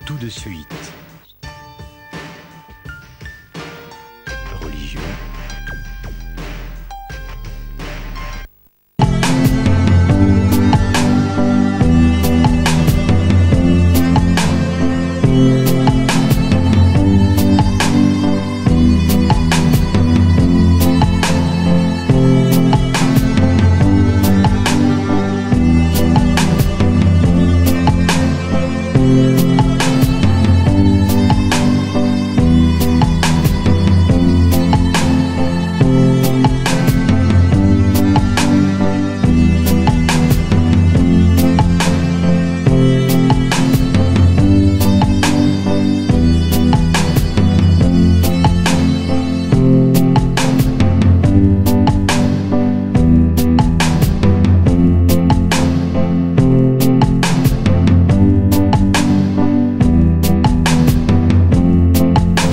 Tout de suite. Religion.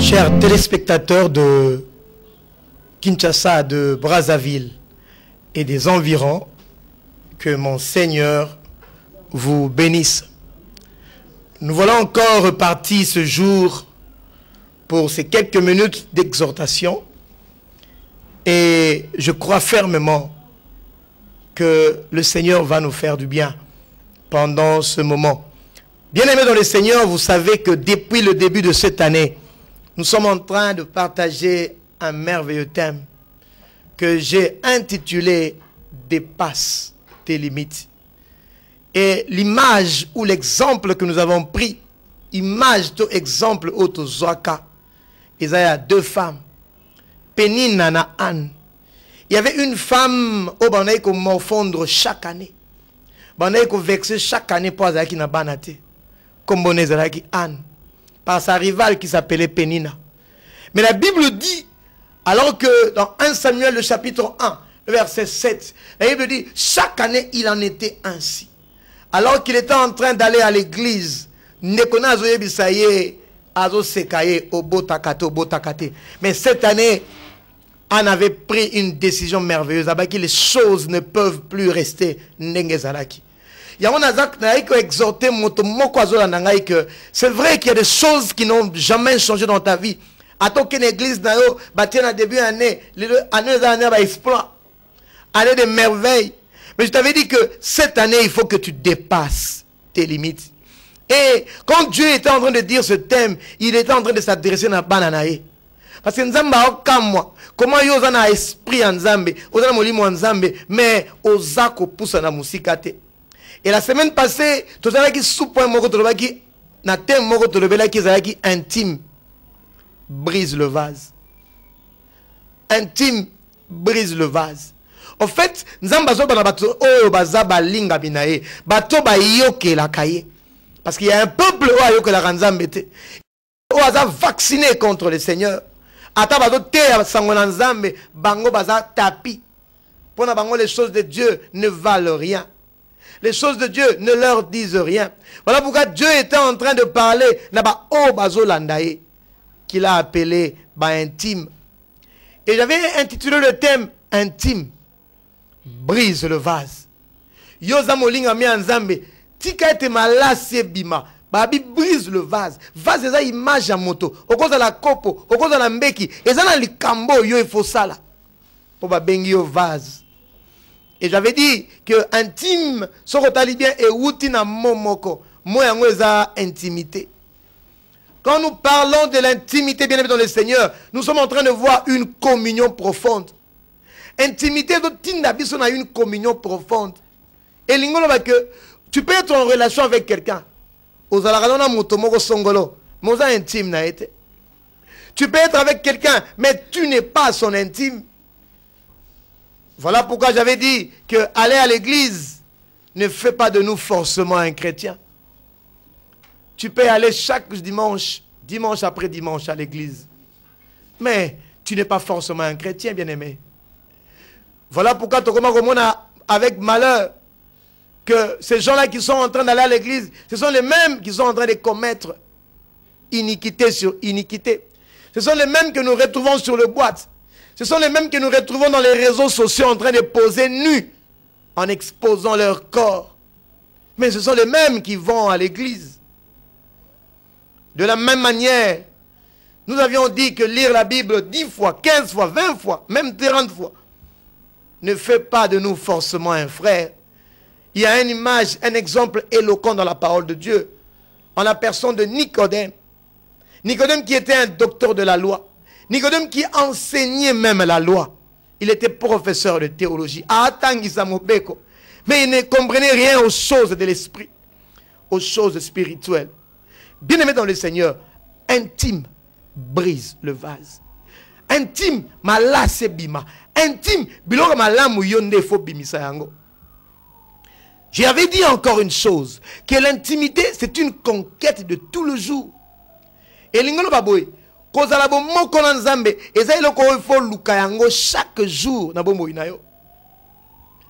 Chers téléspectateurs de Kinshasa, de Brazzaville et des environs, que mon Seigneur vous bénisse. Nous voilà encore repartis ce jour pour ces quelques minutes d'exhortation et je crois fermement que le Seigneur va nous faire du bien pendant ce moment. Bien-aimés dans le Seigneur, vous savez que depuis le début de cette année, nous sommes en train de partager un merveilleux thème que j'ai intitulé « Dépasse tes limites ». Et l'image ou l'exemple que nous avons pris, image to exemple auto Zoaka, il y a deux femmes, Pénina na Anne. Il y avait une femme au Banaï qu'on morfondre chaque année. Banaï qu'on vexer chaque année pour Azaki na Banate, comme Bonezaraki Anne, par sa rivale qui s'appelait Pénina. Mais la Bible dit, alors que dans 1 Samuel, le chapitre 1, le verset 7, la Bible dit, chaque année, il en était ainsi. Alors qu'il était en train d'aller à l'église, mais cette année, on avait pris une décision merveilleuse, que les choses ne peuvent plus rester. C'est vrai qu'il y a des choses qui n'ont jamais changé dans ta vie. À ton église, dans début d'année, année exploit, année de merveilles. Mais je t'avais dit que cette année, il faut que tu dépasses tes limites. Et quand Dieu était en train de dire ce thème, il était en train de s'adresser à Bananae. Parce que Nzamba moi, comment yo na esprit en Nzambe, ozana molimo en Nzambe, mais ozako poussa na musikate. Et la semaine passée, tu as dit sous-point moko tolobaki na thème moko tolobelaki zalaki intime brise le vase. Intime brise le vase. En fait, Nzamba zo bana bato oyo baza balinga binae, bato ba yoke la kaye. Parce qu'il y a un peuple oyo yoke la Nzambe te. Oyo baza vacciné contre le Seigneur. Ata bato te sangona Nzambe bango baza tapi. Pour na bango les choses de Dieu ne valent rien. Les choses de Dieu ne leur disent rien. Voilà pourquoi Dieu était en train de parler là-bas au bazo landaye qu'il a appelé intime. Et j'avais intitulé le thème intime. Brise le vase. Yoza molinga mi anzambe. Tika ete malasi bima. Babi brise le vase. Vase eza image ya moto. Okoza la kopo. Okoza la mbeki. Eza na likambo yo ifo sala. Po babengi yo vase. Et j'avais dit que intime, sokotali bien et wuti na momoko. Mo yango eza intimité. Quand nous parlons de l'intimité bien-aimé dans le Seigneur, nous sommes en train de voir une communion profonde. Intimité de Tindabiso a une communion profonde. Et l'ingolo va que tu peux être en relation avec quelqu'un. Aux alarana motomoko songolo, moza intime na été. Tu peux être avec quelqu'un, mais tu n'es pas son intime. Voilà pourquoi j'avais dit que aller à l'église ne fait pas de nous forcément un chrétien. Tu peux aller chaque dimanche, dimanche après dimanche à l'église. Mais tu n'es pas forcément un chrétien, bien-aimé. Voilà pourquoi tu commences avec malheur que ces gens-là qui sont en train d'aller à l'église, ce sont les mêmes qui sont en train de commettre iniquité sur iniquité. Ce sont les mêmes que nous retrouvons sur le boîte. Ce sont les mêmes que nous retrouvons dans les réseaux sociaux en train de poser nus en exposant leur corps. Mais ce sont les mêmes qui vont à l'église. De la même manière, nous avions dit que lire la Bible 10 fois, 15 fois, 20 fois, même 30 fois, ne fait pas de nous forcément un frère. Il y a une image, un exemple éloquent dans la parole de Dieu, en la personne de Nicodème. Nicodème qui était un docteur de la loi. Nicodème qui enseignait même la loi. Il était professeur de théologie. Mais il ne comprenait rien aux choses de l'esprit, aux choses spirituelles. Bien-aimé dans le Seigneur, intime brise le vase. Intime malase bima. Intime biloko malamu yonde fo bimisa yango. J'avais dit encore une chose, que l'intimité c'est une conquête de tout le jour. Et lingolo baboy, kozala bo moko na nzambe, ezali loko fo luka yango chaque jour na bombo inayo.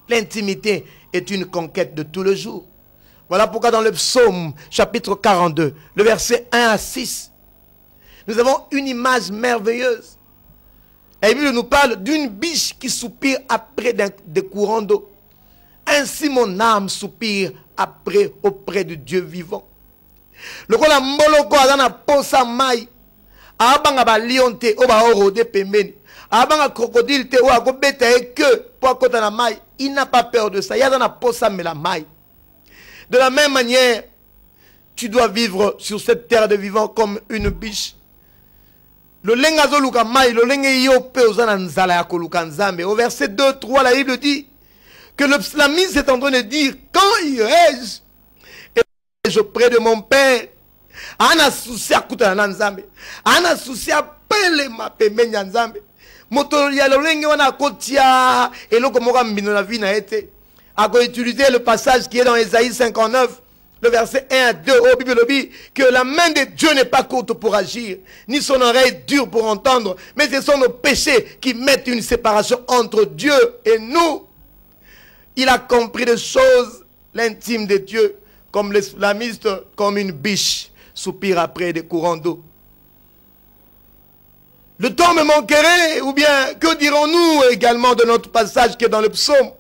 L'intimité est une conquête de tout le jour. Voilà pourquoi dans le psaume chapitre 42, le verset 1 à 6, nous avons une image merveilleuse. Et la Bible nous parle d'une biche qui soupire après des courants d'eau. Ainsi mon âme soupire auprès de Dieu vivant. Le kola mboloko azana posa mai. Abanga ba lion te o ba orode pembeni. Abanga crocodile te o akobeta que pour kota na mai. Il n'a pas peur de ça. Il y a dans la posa mais la mai. De la même manière, tu dois vivre sur cette terre de vivant comme une biche. Le lengazo luka mai, le lenge yo pe ozana nzala ya koluka nzambe. Au verset 2, 3, la Bible dit que la mise est en train de dire, quand irai-je auprès de mon Père? Ana souci à kuta na nzambe. Ana souci à pele ma pemenya nzambe. Moto ya le lenge wana kotia eloko moka mbino na vie na ete. A utiliser le passage qui est dans Ésaïe 59. Le verset 1 à 2, au Bible dit que la main de Dieu n'est pas courte pour agir, ni son oreille dure pour entendre, mais ce sont nos péchés qui mettent une séparation entre Dieu et nous. Il a compris des choses, l'intime de Dieu, comme l'islamiste, comme une biche soupire après des courants d'eau. Le temps me manquerait, ou bien que dirons-nous également de notre passage qui est dans le psaume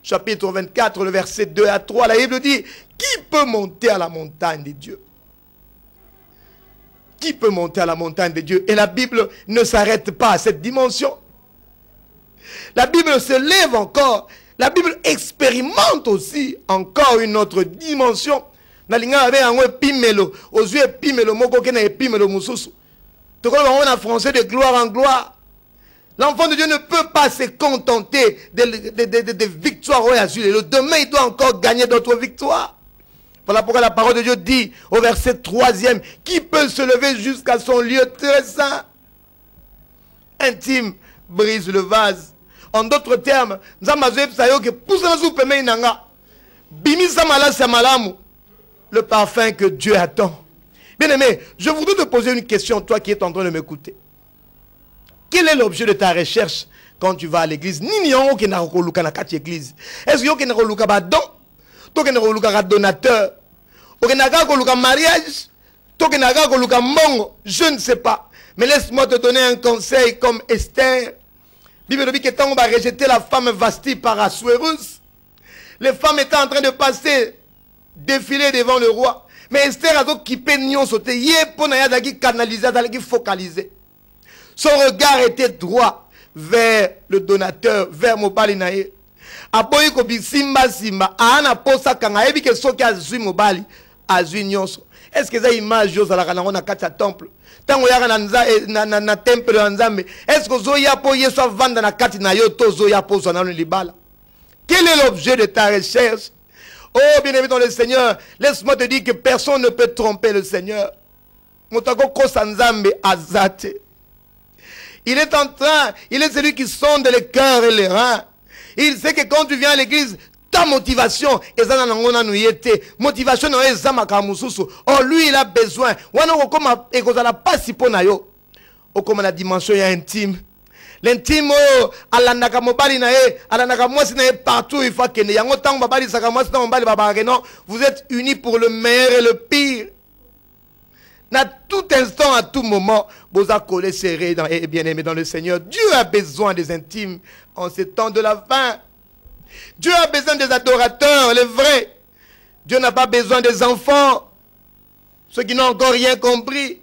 chapitre 24, le verset 2 à 3, la Bible dit, qui peut monter à la montagne de Dieu? Qui peut monter à la montagne de Dieu? Et la Bible ne s'arrête pas à cette dimension. La Bible se lève encore. La Bible expérimente aussi encore une autre dimension. Nalinga avait un epimelo, aux yeux epimelo, moko kena epimelo mususu. Tu connais on a français de gloire en gloire. L'enfant de Dieu ne peut pas se contenter des victoires au azul. Demain, il doit encore gagner d'autres victoires. Voilà pourquoi la parole de Dieu dit au verset 3e, qui peut se lever jusqu'à son lieu très saint? Intime brise le vase. En d'autres termes, le parfum que Dieu attend. Bien aimé, je voudrais te poser une question, toi qui es en train de m'écouter. Quel est l'objet de ta recherche quand tu vas à l'église? Est-ce que tu as don? Tu as donateur? Tu as mariage? Tu as mongo? Je ne sais pas. Mais laisse-moi te donner un conseil comme Esther. Bible dit que quand on va rejeter la femme Vasti par Assuérus, les femmes étaient en train de passer, défiler devant le roi. Mais Esther a donc kippé Nyon sauté. Yé pour n'ayadaki canaliser, focaliser. Son regard était droit vers le donateur, vers Mobali Naye. Aboyi ko bisimba simba, ana posa kanga ebi ke soki azui Mobali, azui nyonso. Est-ce que ça image yo zalaka na na kati ya temple? Tango yaka na temple ya Nzambe, est-ce que zo ya po yeso vanda na kati na yo to zo ya po zo na libala? Quel est l'objet de ta recherche? Oh bien-aimé dans le Seigneur, laisse-moi te dire que personne ne peut tromper le Seigneur. Motako kosa Nzambe azate. Il est en train, il est celui qui sonde les cœurs et les reins. Il sait que quand tu viens à l'église, ta motivation, motivation, oh lui il a besoin. Comme la dimension intime. L'intime, partout, il faut que vous êtes unis pour le meilleur et le pire. À tout instant, à tout moment, vous avez collé serré et bien-aimé dans le Seigneur. Dieu a besoin des intimes en ces temps de la fin. Dieu a besoin des adorateurs, les vrais. Dieu n'a pas besoin des enfants. ceux qui n'ont encore rien compris,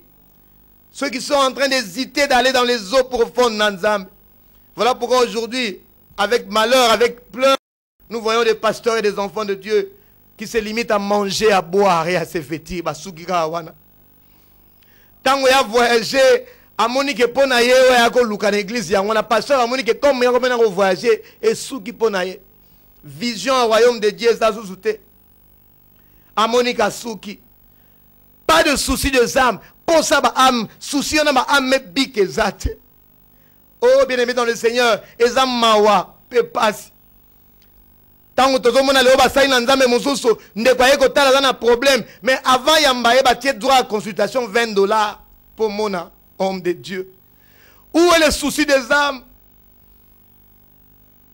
ceux qui sont en train d'hésiter d'aller dans les eaux profondes d'Anzambe. Voilà pourquoi aujourd'hui, avec malheur, avec pleurs, nous voyons des pasteurs et des enfants de Dieu qui se limitent à manger, à boire et à se vêtir. Tant qu'on a voyagé, à Monique Ponaye, à l'église, on a pasteur à Monique comme on a voyagé, et Souki Ponaye. Vision au royaume de Dieu, ça sous-souté. À Monique Souki. Pas de souci de âme. Pour ça, âme, souci, on a ma âme, mais bique exact. Oh, bien-aimé dans le Seigneur, Ezam Mawa, peut passer. Tant que tout le monde a le bassin dans Nzambe Mososo, ne croyez que t'as un problème. Mais avant, Yambaye, tu as droit à consultation $20 pour mon homme de Dieu. Où est le souci des âmes?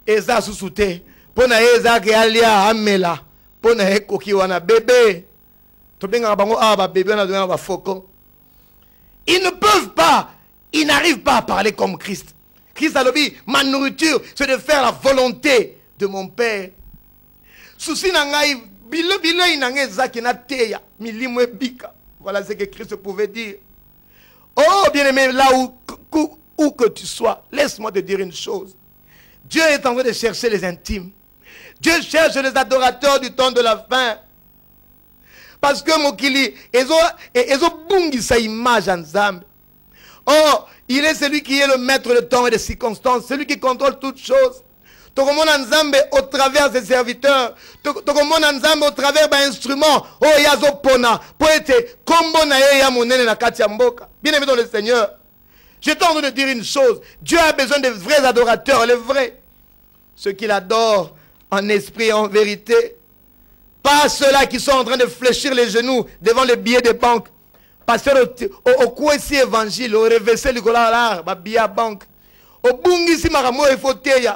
Eza sous-souté. Pour na Eza qui a lia amela. Pour na Ekoki wana bébé. Tu bien à bango ah bébé on a donné un faucon. Ils ne peuvent pas, ils n'arrivent pas à parler comme Christ. Christ a dit, ma nourriture, c'est de faire la volonté de mon Père. Souci nangai bilo inange zaki na teya milimwe bika. Voilà ce que Christ pouvait dire. Oh bien-aimé, là où que tu sois, laisse-moi te dire une chose. Dieu est en train de chercher les intimes. Dieu cherche les adorateurs du temps de la fin. Parce que Mokili, ils ont bungi sa image en Zambie. Oh, il est celui qui est le maître de temps et des circonstances, celui qui contrôle toutes choses. Tokomon Nzambe au travers des serviteurs, Tokomon Nzambe au travers d'un instrument, oh yazo pona, poete, kombo na ye ya monene na kati ya mboka. Bien aimé dans le Seigneur, j'étais en train de dire une chose, Dieu a besoin de vrais adorateurs, les vrais, ceux qui l'adorent en esprit et en vérité, pas ceux-là qui sont en train de fléchir les genoux devant les billets de banque, passer au Kouessi évangile, au reversé le collar, au billet à banque, au bungisi maramo et fauteuil.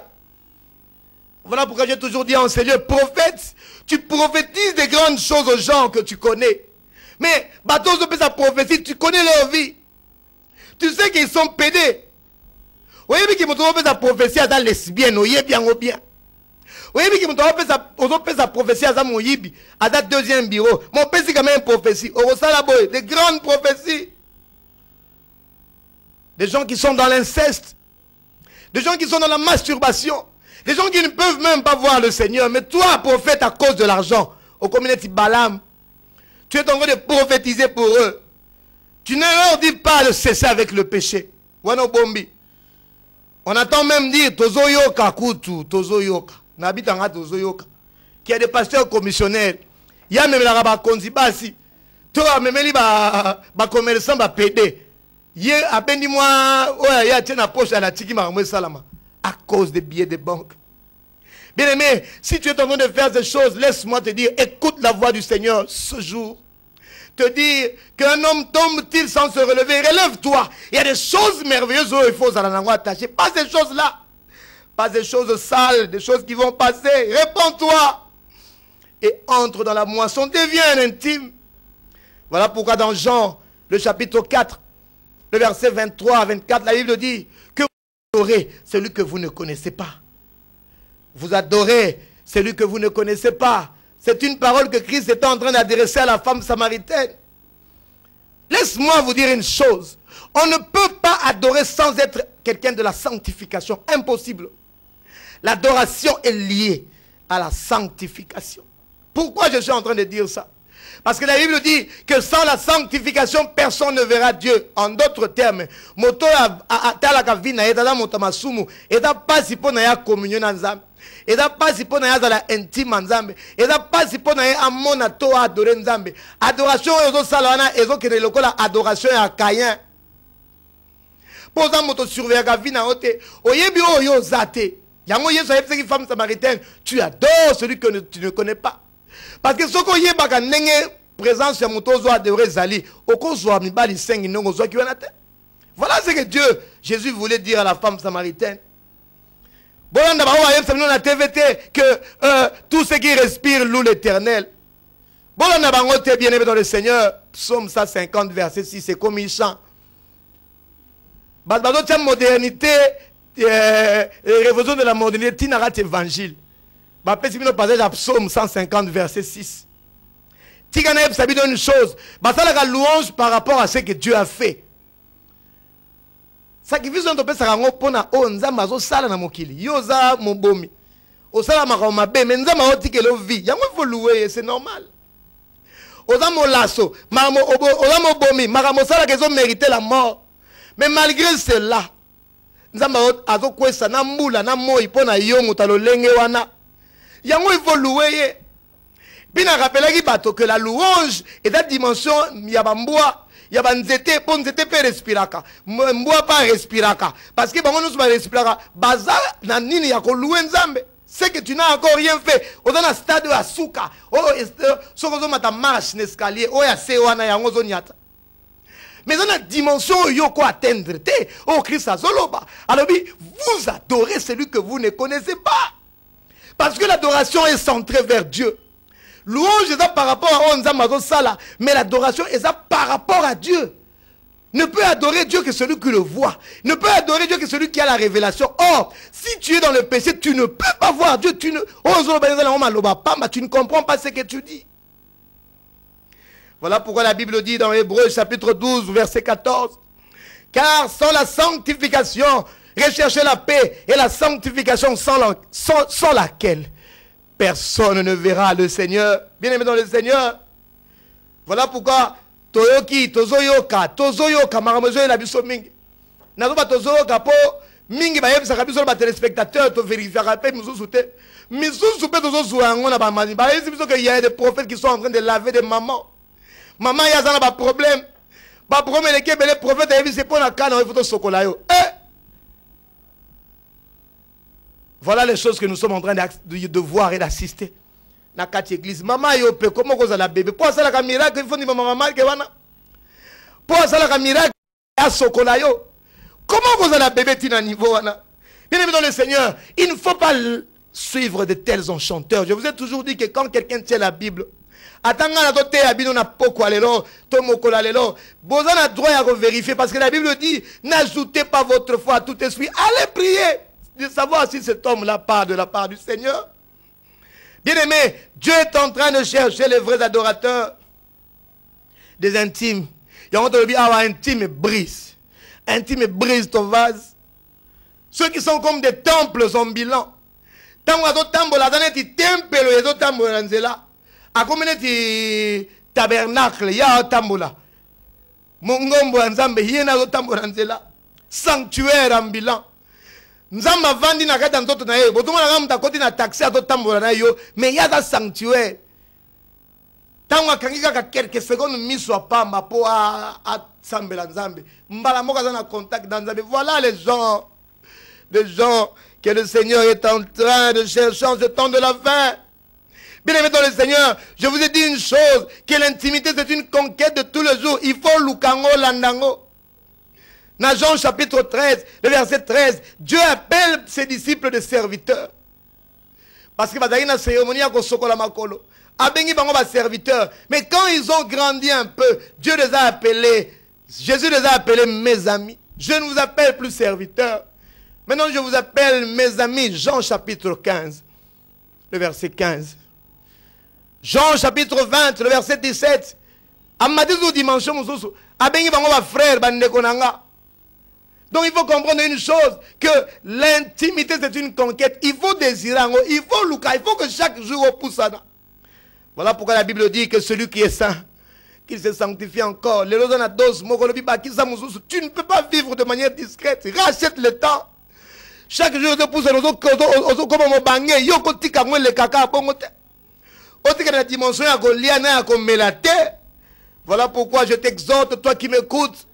Voilà pourquoi j'ai toujours dit en Seigneur, prophète, tu prophétises des grandes choses aux gens que tu connais. Mais, bateau de sa prophétie, tu connais leur vie. Tu sais qu'ils sont pédés. Vous voyez qu'ils m'ont fait sa prophétie à la lesbienne, vous voyez bien ou bien. Vous voyez qu'ils m'ont fait sa prophétie à mon yibi, à la deuxième bureau. Mon père, c'est quand même une prophétie. Des grandes prophéties. Des gens qui sont dans l'inceste. Des gens qui sont dans la masturbation. Des gens qui ne peuvent même pas voir le Seigneur. Mais toi, prophète, à cause de l'argent, au communauté Balaam, tu es en train de prophétiser pour eux. Tu ne leur dis pas de cesser avec le péché. Wano Bombi. On attend même dire Tozo Yoka Kutu, Tozo Yoka. Nabitanga Tozo Yoka. Qui a des pasteurs commissionnaires. Il y a même la rabat Konzibasi. Toi, même les commerçants va péder. Hier, à peine moi, ouais, il y a une poche à la tiki marmé salama. À cause des billets de banque. Bien aimé, si tu es en train de faire ces choses, laisse-moi te dire, écoute la voix du Seigneur ce jour. Te dire qu'un homme tombe-t-il sans se relever, relève-toi. Il y a des choses merveilleuses où il faut s'en attacher. Pas ces choses-là. Pas des choses sales, des choses qui vont passer. Répands-toi. Et entre dans la moisson, deviens intime. Voilà pourquoi dans Jean, le chapitre 4, le verset 23 à 24, la Bible dit que vous adorez celui que vous ne connaissez pas. Vous adorez celui que vous ne connaissez pas. C'est une parole que Christ était en train d'adresser à la femme samaritaine. Laisse-moi vous dire une chose. On ne peut pas adorer sans être quelqu'un de la sanctification. Impossible. L'adoration est liée à la sanctification. Pourquoi je suis en train de dire ça? Parce que la Bible dit que sans la sanctification, personne ne verra Dieu. En d'autres termes, moto talaka vina eta motamasumu eta pasi pona ya communion nzambe. Eta pasi pona ya la intime nzambe. Eta pasi pona ya amona to adorer nzambe. Adoration ezo salana ezo kene lokola adoration ya Caïn. Posa moto surveiller vina ote. Oyebi oyo zate. Yango yeso yepse ki femme samaritaine, tu adores celui que tu ne connais pas. Parce que ce qu'on y a une présence sur mon tozo adorer Zali, au cours mi bali sengi non ozo ki wanate. Voilà ce que Dieu, Jésus voulait dire à la femme samaritaine. Bon, on a la TVT que tout ce qui respire loue l'Éternel. Bon, on a bien aimé dans le Seigneur. Psaume 150, verset 6, c'est comme il chante. Dans modernité, révolution de la modernité, tu n'as pas d'évangile. Passage à Psaume 150, verset 6. Tikana sabi une chose. Basala la louange par rapport à ce que Dieu a fait. Sacrifice on peut ça rango pona o nzamba zo sala na mokili. Yoza mobomi. O sala makoma be mais nzamba o tikelo vie. Yango faut louer, c'est normal. Oza molasso, mamo oza mobomi, makamo sala que zo mériter la mort. Mais malgré cela, nzamba azo kwesa na mbula na moi pona yo mutalo lenge wana. Yango il faut louer. Puis on rappelle que la louange est la dimension yabamboa, yabanzete, bon zete pe respiraka, mboa pas respiraka, parce que bango nous respiraka, baza na nini yako louer nzambe. C'est que tu n'as encore rien fait. On a un stade de asuka. Oh, so kozo mata marche n'escalier. Oh ya se wana yango zo nyata. Mais dans la dimension yoko atteindre te. Oh Christ azoloba. Alors vous adorez celui que vous ne connaissez pas. Parce que l'adoration est centrée vers Dieu. Louange est par rapport à Onzamazo Sala, mais l'adoration est par rapport à Dieu. Ne peut adorer Dieu que celui qui le voit. Ne peut adorer Dieu que celui qui a la révélation. Or, si tu es dans le péché, tu ne peux pas voir Dieu. Tu ne comprends pas ce que tu dis. Voilà pourquoi la Bible dit dans Hébreux chapitre 12, verset 14. Car sans la sanctification, recherchez la paix et la sanctification sans laquelle personne ne verra le Seigneur. Bien-aimé dans le Seigneur. Voilà pourquoi Toyoki, Tozoyoka, Maramozo la biso mingi. Nazoba Tozoyoka po mingi ba yebisa biso ba téléspectateurs to vérifier rappel mususu te. Misusu pe tozo ngona ba mani. Ba yebisa biso que il y a des prophètes qui sont en train de laver des mamans. Maman ya zana ba problème. Ba problème les que les prophètes yebisa pour na kana il faut to sokola yo. Voilà les choses que nous sommes en train de voir et d'assister. Na kati église maman yo pe comment cause la bébé pour ça la miracle il faut ni maman ke wana pour ça la miracle a sokola yo comment cause la bébé tina niveau wana. Bien aimé dans le Seigneur, il ne faut pas suivre de tels enchanteurs. Je vous ai toujours dit que quand quelqu'un tient la Bible atanga na doté abino na poko alelo to mokola lelo bozana a droit à vérifier parce que la Bible dit n'ajoutez pas votre foi à tout esprit, allez prier de savoir si cet homme là part de la part du Seigneur. Bien-aimé, Dieu est en train de chercher les vrais adorateurs des intimes. Il y a un intime brise. Intime brise ton vase. Ceux qui sont comme des temples ambulants. Tant que tu as un temple, tu as un tabernacle, il y a un temple. Mongombo Nzambe, il y a un temple. Sanctuaire ambulant. Nzamba vandi na kata nzoto na ye botuma na ngamta koti na taxi ato tambola na yo mais ya da sanctuaire tanga kangika ka quelques secondes miso apamba po a sambela nzambe mbala moka za na contact dans nzambe. Voilà les gens que le Seigneur est en train de chercher en ce temps de la fin. Bien aimé dans le Seigneur, je vous ai dit une chose, que l'intimité c'est une conquête de tous les jours. Il faut lukango landango. Dans Jean chapitre 13, le verset 13, Dieu appelle ses disciples de serviteurs. Parce que dans la cérémonie, il y a serviteurs. Mais quand ils ont grandi un peu, Dieu les a appelés, Jésus les a appelés mes amis. Je ne vous appelle plus serviteurs. Maintenant, je vous appelle mes amis. Jean chapitre 15, le verset 15. Jean chapitre 20, le verset 17. Amadizou dimension, abengi bango ba frère, bandeko nanga. Donc il faut comprendre une chose, que l'intimité c'est une conquête. Il faut désirer, il faut louka, il faut que chaque jour on pousse ça. Voilà pourquoi la Bible dit que celui qui est saint, qu'il se sanctifie encore. Tu ne peux pas vivre de manière discrète. Rachète le temps. Chaque jour on pousse la dimension à voilà pourquoi je t'exhorte, toi qui m'écoutes,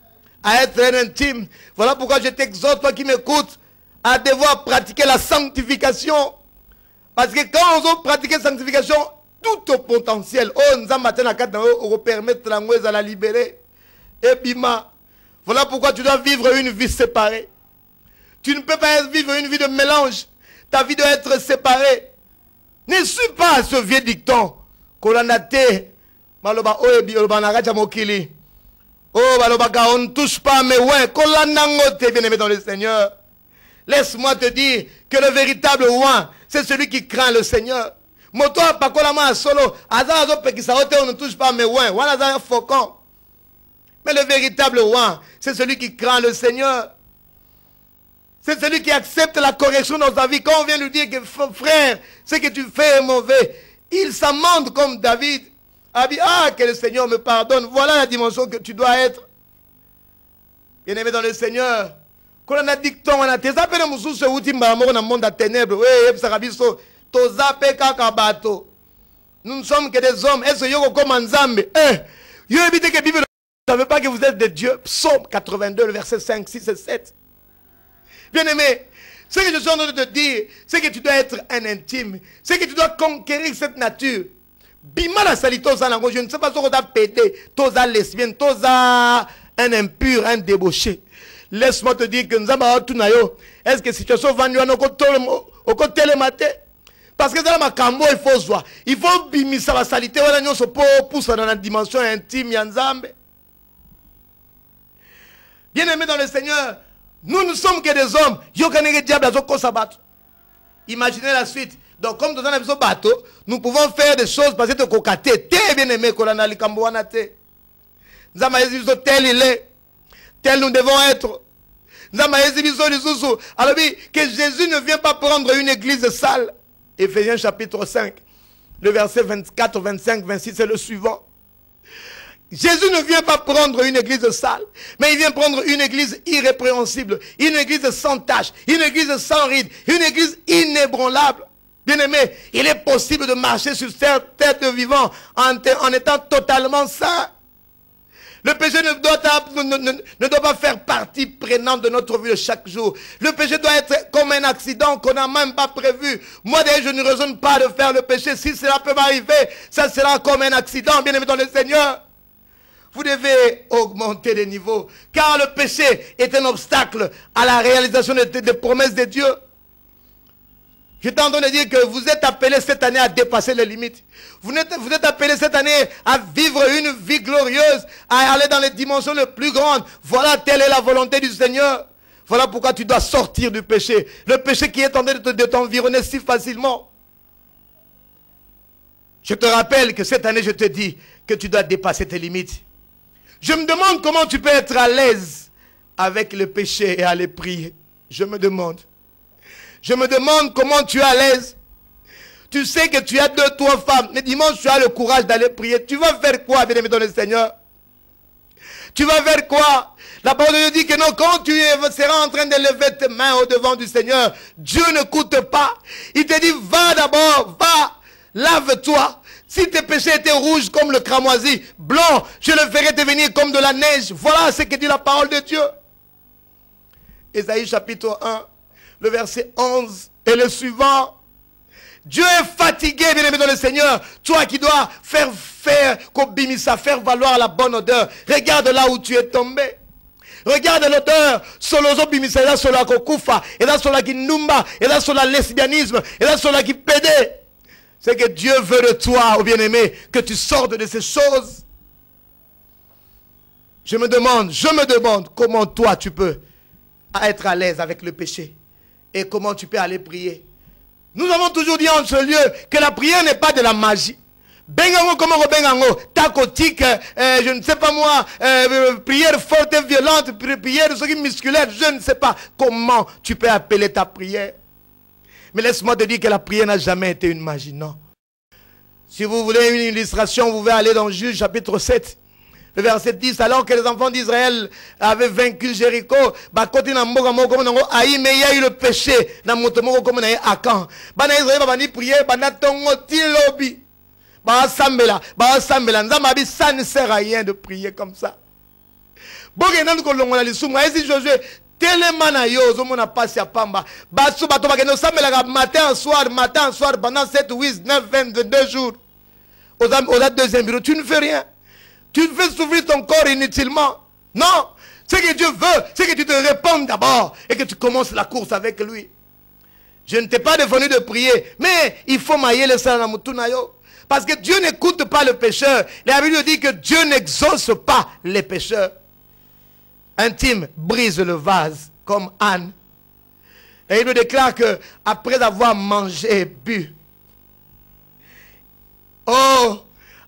à être un intime. Voilà pourquoi je t'exhorte, toi qui m'écoutes, à devoir pratiquer la sanctification. Parce que quand on veut pratiquer la sanctification, tout au potentiel, on permettre à la libérer. Et bima. Voilà pourquoi tu dois vivre une vie séparée. Tu ne peux pas vivre une vie de mélange. Ta vie doit être séparée. Ne suis pas ce vieux dicton. Kolanate, maloba oebi, obanaraja mokili. Oh, on ne touche pas, mais ouais, bien aimé dans le Seigneur. Laisse-moi te dire que le véritable roi, c'est celui qui craint le Seigneur. Moto apakola ma solo. Azazo pekisa ote on ne touche pas mes ouins. Voilà ça faucon. Mais le véritable ouin, c'est celui qui craint le Seigneur. C'est celui qui accepte la correction dans sa vie. Quand on vient lui dire que frère, ce que tu fais est mauvais, il s'amende comme David. A dit, ah, que le Seigneur me pardonne. Voilà la dimension que tu dois être. Bien-aimé dans le Seigneur. Quand on a dit que on a tes appels, nous sommes dans le monde de ténèbres. Nous ne sommes que des hommes. Est-ce que vous êtes comme un Nzambe? Vous ne savez pas que vous êtes des dieux. Psaume 82, le verset 5, 6 et 7. Bien-aimé, ce que je suis en train de te dire, c'est que tu dois être un intime. C'est que tu dois conquérir cette nature. Bima la salitosa nango, je ne sais pas si on a pété, tosa lesbienne, tosa un impur, un débauché. Laisse-moi te dire que nous avons tout nayo. Est-ce que situation va nous au côté le matin? Parce que dans ma cambo, il faut voir. Il faut bimisa la salité, voilà, nous se pousse dans la dimension intime, yanzambe. Bien-aimé dans le Seigneur, nous ne sommes que des hommes. Imaginez la suite. Donc, comme dans un bateau, nous pouvons faire des choses parce que cocaté, bien-aimé, tel il est, tel nous devons être. Alors, que Jésus ne vient pas prendre une église sale. Éphésiens chapitre 5, le verset 24, 25, 26, c'est le suivant. Jésus ne vient pas prendre une église sale, mais il vient prendre une église irrépréhensible, une église sans tache, une église sans ride, une église inébranlable. Bien-aimé, il est possible de marcher sur cette terre de vivant en étant totalement saint. Le péché ne doit pas faire partie prenante de notre vie de chaque jour. Le péché doit être comme un accident qu'on n'a même pas prévu. Moi, d'ailleurs, je ne raisonne pas de faire le péché. Si cela peut m'arriver, ça sera comme un accident, bien-aimé dans le Seigneur. Vous devez augmenter les niveaux, car le péché est un obstacle à la réalisation des promesses de Dieu. Je suis en train de dire que vous êtes appelés cette année à dépasser les limites. Vous êtes appelés cette année à vivre une vie glorieuse, à aller dans les dimensions les plus grandes. Voilà, telle est la volonté du Seigneur. Voilà pourquoi tu dois sortir du péché. Le péché qui est en train de t'environner si facilement. Je te rappelle que cette année, je te dis que tu dois dépasser tes limites. Je me demande comment tu peux être à l'aise avec le péché et aller prier. Je me demande. Je me demande comment tu es à l'aise. Tu sais que tu as 2, 3 femmes. Mais dimanche, tu as le courage d'aller prier. Tu vas faire quoi, bien-aimé dans le Seigneur? Tu vas faire quoi? La parole de Dieu dit que non, quand tu seras en train de lever tes mains au devant du Seigneur, Dieu n'écoute pas. Il te dit, va d'abord, va, lave-toi. Si tes péchés étaient rouges comme le cramoisi, blanc, je le ferai devenir comme de la neige. Voilà ce que dit la parole de Dieu. Ésaïe chapitre 1, le verset 11 et le suivant. Dieu est fatigué, bien-aimé dans le Seigneur. Toi qui dois faire valoir la bonne odeur. Regarde là où tu es tombé. Regarde l'odeur. Solozo bimisa, et là sur la kokufa, et là sur la kinumba, et là sur la lesbianisme, et là sur la qui pédé. C'est que Dieu veut de toi, oh bien-aimé, que tu sortes de ces choses. Je me demande comment toi tu peux être à l'aise avec le péché. Et comment tu peux aller prier. Nous avons toujours dit en ce lieu que la prière n'est pas de la magie. Bengango comme bengango, tacotique, je ne sais pas moi, prière forte et violente, prière musculaire, je ne sais pas comment tu peux appeler ta prière. Mais laisse-moi te dire que la prière n'a jamais été une magie, non. Si vous voulez une illustration, vous pouvez aller dans Juge chapitre 7. Le verset 10, alors que les enfants d'Israël avaient vaincu Jéricho, il y a eu le péché dans Akan. Ça ne sert à rien de prier comme ça. Matin, soir, pendant 7, 8, 9, 22 jours. Au deuxième bureau, tu ne fais rien. Tu fais souffrir ton corps inutilement. Non. Ce que Dieu veut, c'est que tu te répondes d'abord et que tu commences la course avec lui. Je ne t'ai pas défendu de prier, mais il faut mailler le salamutunayo. Parce que Dieu n'écoute pas le pécheur. La Bible dit que Dieu n'exauce pas les pécheurs. Intime brise le vase comme Anne. Et il nous déclare que après avoir mangé et bu, Oh,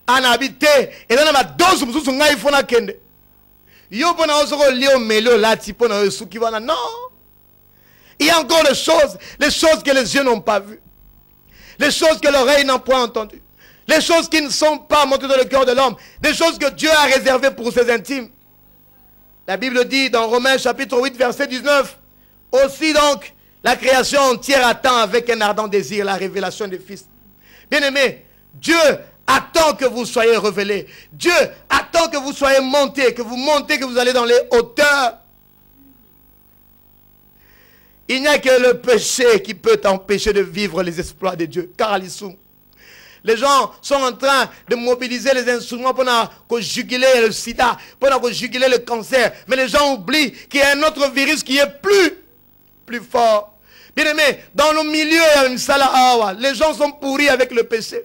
en habité. Et là, ma dose, il faut na kende. Yo, pour na osoko lio melo là, tipo na suki wana. Non. Il y a encore les choses que les yeux n'ont pas vues. Les choses que l'oreille n'a point entendues. Les choses qui ne sont pas montées dans le cœur de l'homme. Des choses que Dieu a réservées pour ses intimes. La Bible dit dans Romains chapitre 8, verset 19. Aussi donc, la création entière attend avec un ardent désir la révélation des fils. Bien-aimés, Dieu attend que vous soyez révélés. Dieu attend que vous soyez montés, que vous allez dans les hauteurs. Il n'y a que le péché qui peut t'empêcher de vivre les exploits de Dieu. Car les gens sont en train de mobiliser les instruments pour juguler le sida, pour juguler le cancer. Mais les gens oublient qu'il y a un autre virus qui est plus fort. Bien aimé, dans le milieu, les gens sont pourris avec le péché.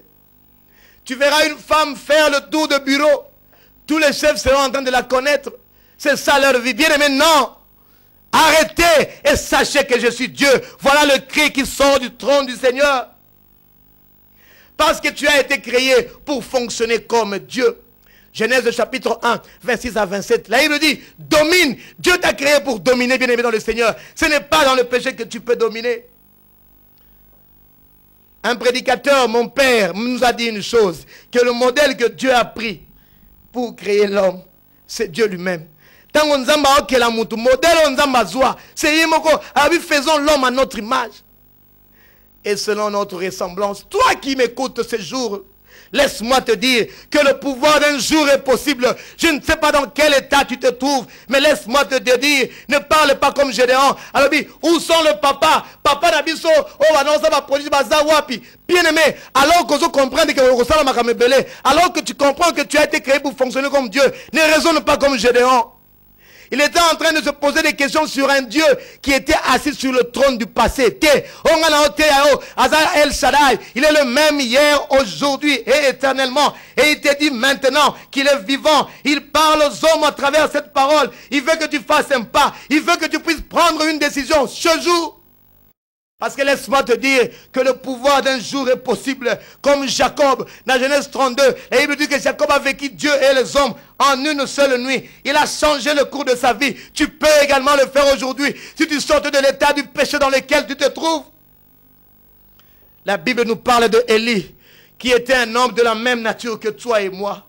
Tu verras une femme faire le tour de bureau. Tous les chefs seront en train de la connaître. C'est ça leur vie. Bien aimé, non. Arrêtez et sachez que je suis Dieu. Voilà le cri qui sort du trône du Seigneur. Parce que tu as été créé pour fonctionner comme Dieu. Genèse chapitre 1, 26 à 27. Là, il nous dit, domine. Dieu t'a créé pour dominer, bien aimé, dans le Seigneur. Ce n'est pas dans le péché que tu peux dominer. Un prédicateur, mon père, nous a dit une chose. Que le modèle que Dieu a pris pour créer l'homme, c'est Dieu lui-même. Tant qu'on zamba ok la mutu, modèle on zamba zoa. C'est yemoko, faisons l'homme à notre image. Et selon notre ressemblance, toi qui m'écoutes ce jour, laisse-moi te dire que le pouvoir d'un jour est possible. Je ne sais pas dans quel état tu te trouves, mais laisse-moi te dire, ne parle pas comme Gédéon. Alors, où sont le papa? Papa Nabiso, oh, non, ça va produire Bazawapi. Bien aimé, alors que tu comprends que alors que tu comprends que tu as été créé pour fonctionner comme Dieu, ne raisonne pas comme Gédéon. Il était en train de se poser des questions sur un Dieu qui était assis sur le trône du passé. Il est le même hier, aujourd'hui et éternellement. Et il te dit maintenant qu'il est vivant. Il parle aux hommes à travers cette parole. Il veut que tu fasses un pas. Il veut que tu puisses prendre une décision ce jour. Parce que laisse-moi te dire que le pouvoir d'un jour est possible, comme Jacob, dans Genèse 32. Et il me dit que Jacob a vécu Dieu et les hommes en une seule nuit. Il a changé le cours de sa vie. Tu peux également le faire aujourd'hui, si tu sortes de l'état du péché dans lequel tu te trouves. La Bible nous parle de Élie, qui était un homme de la même nature que toi et moi.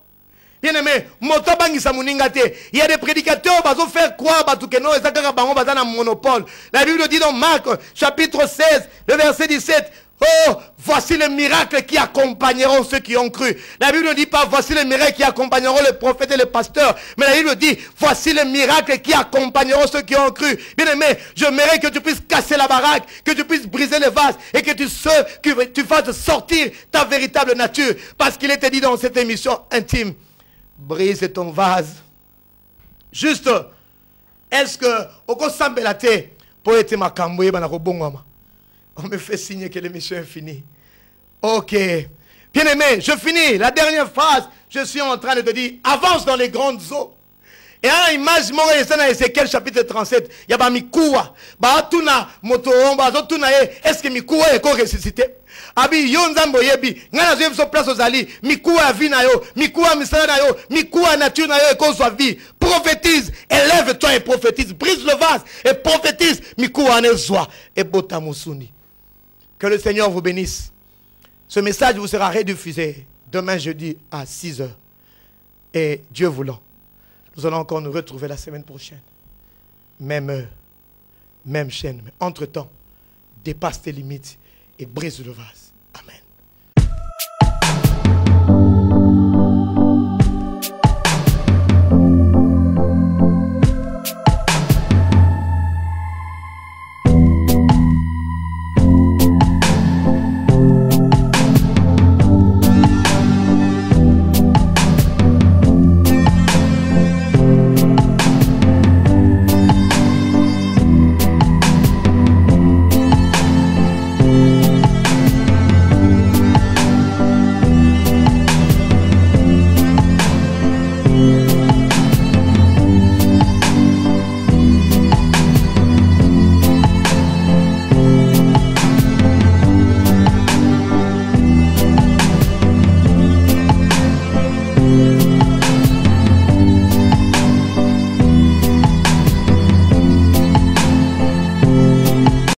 Bien aimé, il y a des prédicateurs qui vont faire croire que non, ils ont un monopole. La Bible dit dans Marc, chapitre 16, le verset 17, oh, voici les miracles qui accompagneront ceux qui ont cru. La Bible ne dit pas, voici les miracles qui accompagneront les prophètes et les pasteurs. Mais la Bible dit, voici les miracles qui accompagneront ceux qui ont cru. Bien aimé, j'aimerais que tu puisses casser la baraque, que tu puisses briser les vases et que tu fasses sortir ta véritable nature. Parce qu'il était dit dans cette émission intime, brise ton vase. Juste, est-ce que au Kosambelate pour être ma cambouille, on me fait signe que l'émission est finie. Ok. Bien aimé, je finis. La dernière phrase, je suis en train de te dire, avance dans les grandes eaux. Et à l'image, moi, je suis dans Ézéchiel chapitre 37. Il y a Mikoua. Est-ce que Mikoua est ressuscité? Abi yonzambo yebi ngana zo so place ozali mikuwa vie na yo mikuwa misala na yo mikuwa nature na yo ekozwa vie. Prophétise, élève-toi et prophétise, brise le vase et prophétise mikuwa nezwa et botamusuni. Que le Seigneur vous bénisse. Ce message vous sera rediffusé demain jeudi à 6 h. Et Dieu voulant, nous allons encore nous retrouver la semaine prochaine. Même heure, même chaîne. Mais entre-temps, dépasse tes limites et brise le vase.